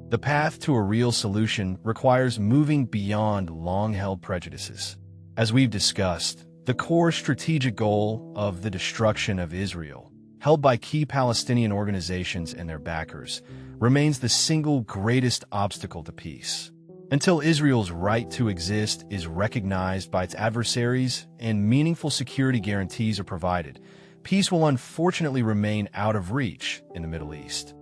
The path to a real solution requires moving beyond long-held prejudices. As we've discussed, the core strategic goal of the destruction of Israel, held by key Palestinian organizations and their backers, remains the single greatest obstacle to peace. Until Israel's right to exist is recognized by its adversaries and meaningful security guarantees are provided, peace will unfortunately remain out of reach in the Middle East.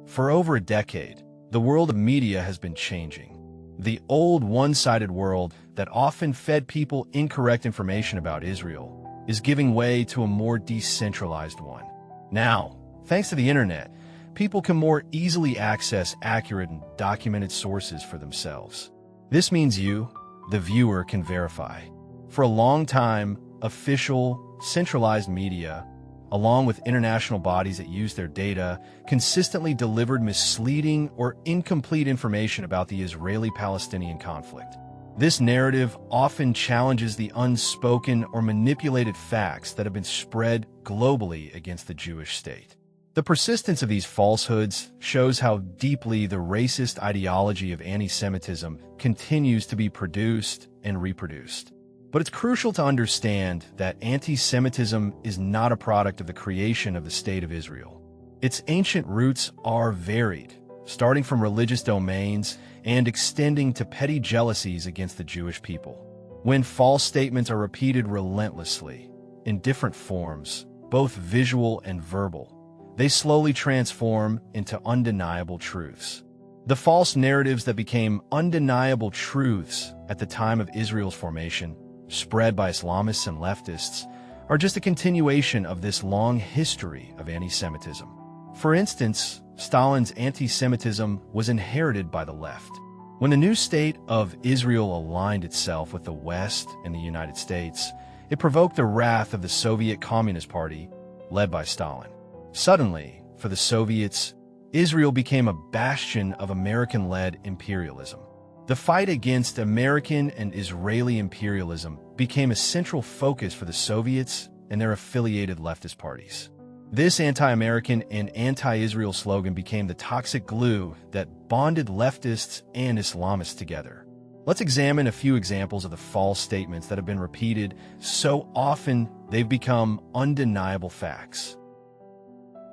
For over a decade, the world of media has been changing. The old one-sided world that often fed people incorrect information about Israel is giving way to a more decentralized one. Now, thanks to the internet, people can more easily access accurate and documented sources for themselves. This means you, the viewer, can verify. For a long time, official, centralized media, along with international bodies that use their data, consistently delivered misleading or incomplete information about the Israeli-Palestinian conflict. This narrative often challenges the unspoken or manipulated facts that have been spread globally against the Jewish state. The persistence of these falsehoods shows how deeply the racist ideology of anti-Semitism continues to be produced and reproduced. But it's crucial to understand that anti-Semitism is not a product of the creation of the State of Israel. Its ancient roots are varied, starting from religious domains and extending to petty jealousies against the Jewish people. When false statements are repeated relentlessly, in different forms, both visual and verbal, they slowly transform into undeniable truths. The false narratives that became undeniable truths at the time of Israel's formation, spread by Islamists and leftists, are just a continuation of this long history of anti-Semitism. For instance, Stalin's anti-Semitism was inherited by the left. When the new state of Israel aligned itself with the West and the United States, it provoked the wrath of the Soviet Communist Party, led by Stalin. Suddenly, for the Soviets, Israel became a bastion of American-led imperialism. The fight against American and Israeli imperialism became a central focus for the Soviets and their affiliated leftist parties. This anti-American and anti-Israel slogan became the toxic glue that bonded leftists and Islamists together. Let's examine a few examples of the false statements that have been repeated so often they've become undeniable facts.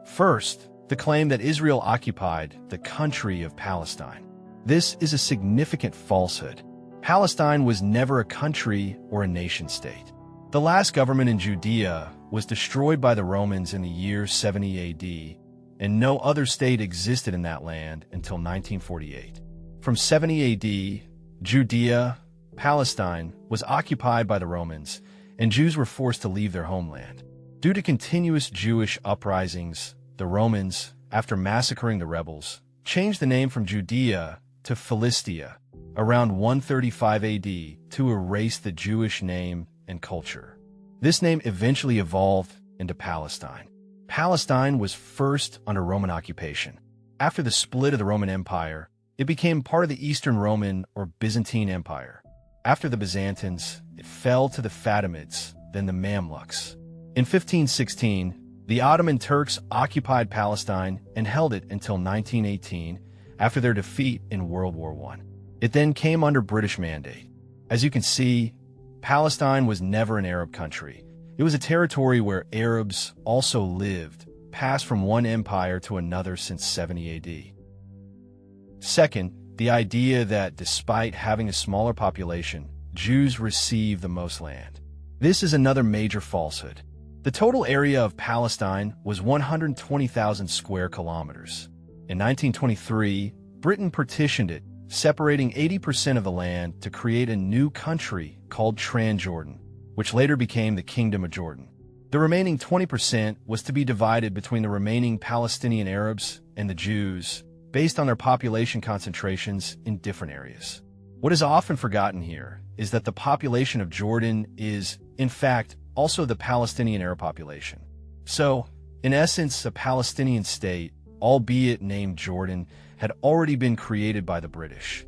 First, the claim that Israel occupied the country of Palestine. This is a significant falsehood. Palestine was never a country or a nation-state. The last government in Judea was destroyed by the Romans in the year 70 AD, and no other state existed in that land until 1948. From 70 AD, Judea, Palestine, was occupied by the Romans, and Jews were forced to leave their homeland. Due to continuous Jewish uprisings, the Romans, after massacring the rebels, changed the name from Judea to Philistia around 135 AD to erase the Jewish name and culture. This name eventually evolved into Palestine. Palestine was first under Roman occupation. After the split of the Roman Empire, it became part of the Eastern Roman or Byzantine Empire. After the Byzantines, it fell to the Fatimids, then the Mamluks. In 1516, the Ottoman Turks occupied Palestine and held it until 1918, after their defeat in World War I. It then came under British mandate. As you can see, Palestine was never an Arab country. It was a territory where Arabs also lived, passed from one empire to another since 70 AD. Second, the idea that despite having a smaller population, Jews receive the most land. This is another major falsehood. The total area of Palestine was 120,000 square kilometers. In 1923, Britain partitioned it, separating 80% of the land to create a new country called Transjordan, which later became the Kingdom of Jordan. The remaining 20% was to be divided between the remaining Palestinian Arabs and the Jews, based on their population concentrations in different areas. What is often forgotten here is that the population of Jordan is, in fact, also the Palestinian Arab population. So, in essence, a Palestinian state, albeit named Jordan, had already been created by the British.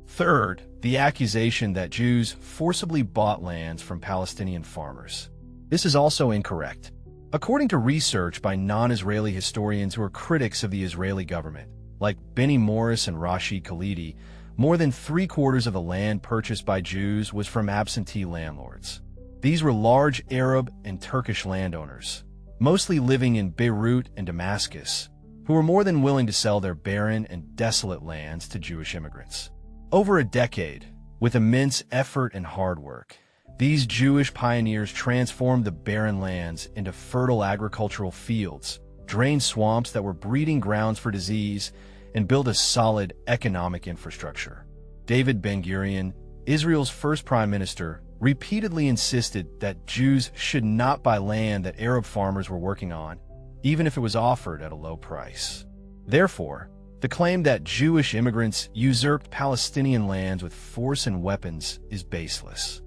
Third, the accusation that Jews forcibly bought lands from Palestinian farmers. This is also incorrect. According to research by non-Israeli historians who are critics of the Israeli government, like Benny Morris and Rashid Khalidi, more than three-quarters of the land purchased by Jews was from absentee landlords. These were large Arab and Turkish landowners, mostly living in Beirut and Damascus, who were more than willing to sell their barren and desolate lands to Jewish immigrants. Over a decade, with immense effort and hard work, these Jewish pioneers transformed the barren lands into fertile agricultural fields, drained swamps that were breeding grounds for disease, and built a solid economic infrastructure. David Ben-Gurion, Israel's first prime minister, repeatedly insisted that Jews should not buy land that Arab farmers were working on, even if it was offered at a low price. Therefore, the claim that Jewish immigrants usurped Palestinian lands with force and weapons is baseless.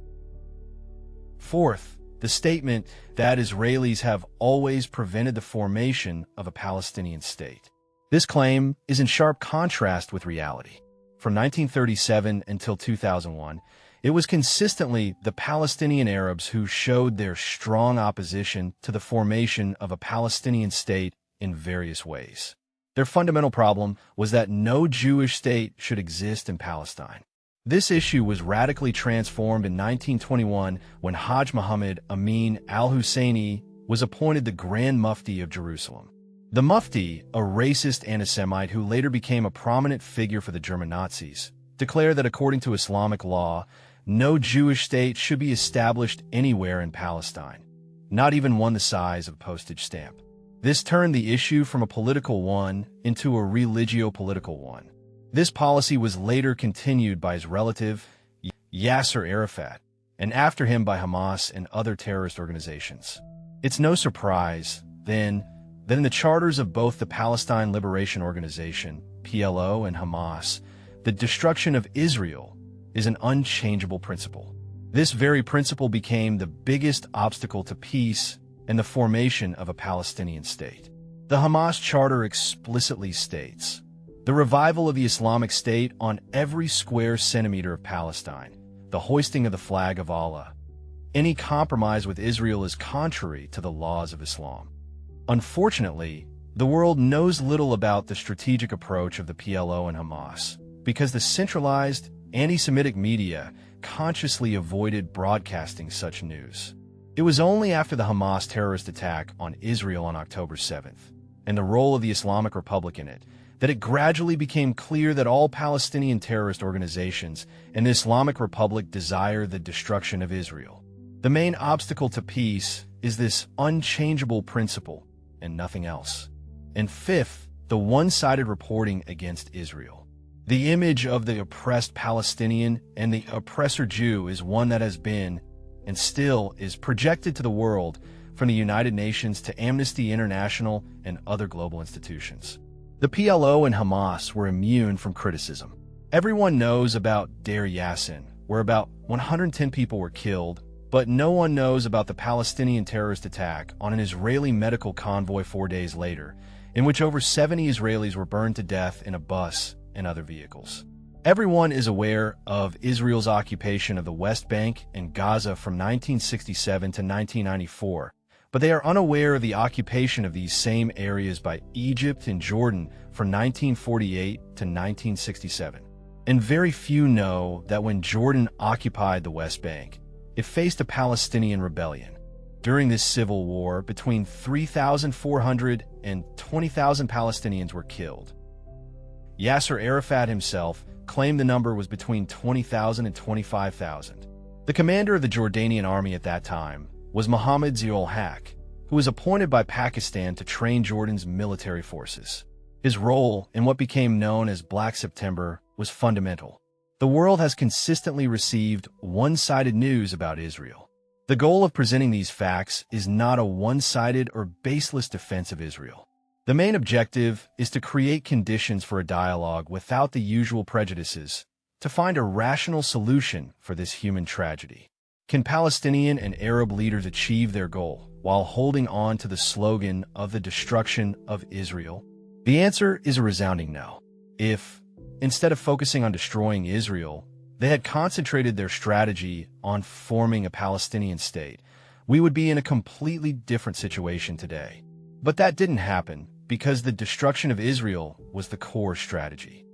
Fourth, the statement that Israelis have always prevented the formation of a Palestinian state. This claim is in sharp contrast with reality. From 1937 until 2001, it was consistently the Palestinian Arabs who showed their strong opposition to the formation of a Palestinian state in various ways. Their fundamental problem was that no Jewish state should exist in Palestine. This issue was radically transformed in 1921 when Hajj Muhammad Amin al-Husseini was appointed the Grand Mufti of Jerusalem. The Mufti, a racist anti-Semite who later became a prominent figure for the German Nazis, declared that according to Islamic law, no Jewish state should be established anywhere in Palestine, not even one the size of a postage stamp. This turned the issue from a political one into a religio-political one. This policy was later continued by his relative, Yasser Arafat, and after him by Hamas and other terrorist organizations. It's no surprise, then, that in the charters of both the Palestine Liberation Organization, PLO, and Hamas, the destruction of Israel is an unchangeable principle. This very principle became the biggest obstacle to peace and the formation of a Palestinian state. The Hamas Charter explicitly states, "The revival of the Islamic State on every square centimeter of Palestine, the hoisting of the flag of Allah. Any compromise with Israel is contrary to the laws of Islam." Unfortunately, the world knows little about the strategic approach of the PLO and Hamas because the centralized, anti-Semitic media consciously avoided broadcasting such news. It was only after the Hamas terrorist attack on Israel on October 7th, and the role of the Islamic Republic in it, that it gradually became clear that all Palestinian terrorist organizations and the Islamic Republic desire the destruction of Israel. The main obstacle to peace is this unchangeable principle and nothing else. And fifth, the one-sided reporting against Israel. The image of the oppressed Palestinian and the oppressor Jew is one that has been, and still is, projected to the world from the United Nations to Amnesty International and other global institutions. The PLO and Hamas were immune from criticism. Everyone knows about Deir Yassin, where about 110 people were killed, but no one knows about the Palestinian terrorist attack on an Israeli medical convoy 4 days later, in which over 70 Israelis were burned to death in a bus and other vehicles. Everyone is aware of Israel's occupation of the West Bank and Gaza from 1967 to 1994, but they are unaware of the occupation of these same areas by Egypt and Jordan from 1948 to 1967. And very few know that when Jordan occupied the West Bank, it faced a Palestinian rebellion. During this civil war, between 3,400 and 20,000 Palestinians were killed. Yasser Arafat himself claimed the number was between 20,000 and 25,000. The commander of the Jordanian army at that time was Mohammed Zia-ul-Haq, who was appointed by Pakistan to train Jordan's military forces. His role in what became known as Black September was fundamental. The world has consistently received one-sided news about Israel. The goal of presenting these facts is not a one-sided or baseless defense of Israel. The main objective is to create conditions for a dialogue without the usual prejudices, to find a rational solution for this human tragedy. Can Palestinian and Arab leaders achieve their goal while holding on to the slogan of the destruction of Israel? The answer is a resounding no. If, instead of focusing on destroying Israel, they had concentrated their strategy on forming a Palestinian state, we would be in a completely different situation today. But that didn't happen because the destruction of Israel was the core strategy.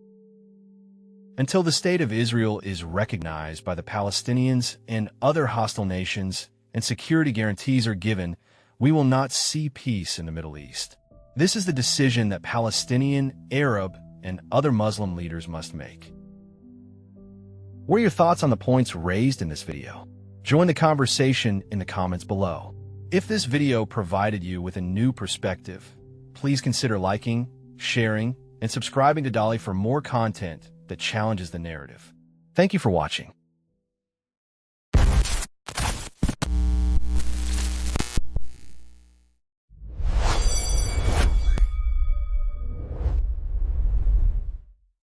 Until the state of Israel is recognized by the Palestinians and other hostile nations and security guarantees are given, we will not see peace in the Middle East. This is the decision that Palestinian, Arab, and other Muslim leaders must make. What are your thoughts on the points raised in this video? Join the conversation in the comments below. If this video provided you with a new perspective, please consider liking, sharing, and subscribing to Dali for more content that challenges the narrative. Thank you for watching.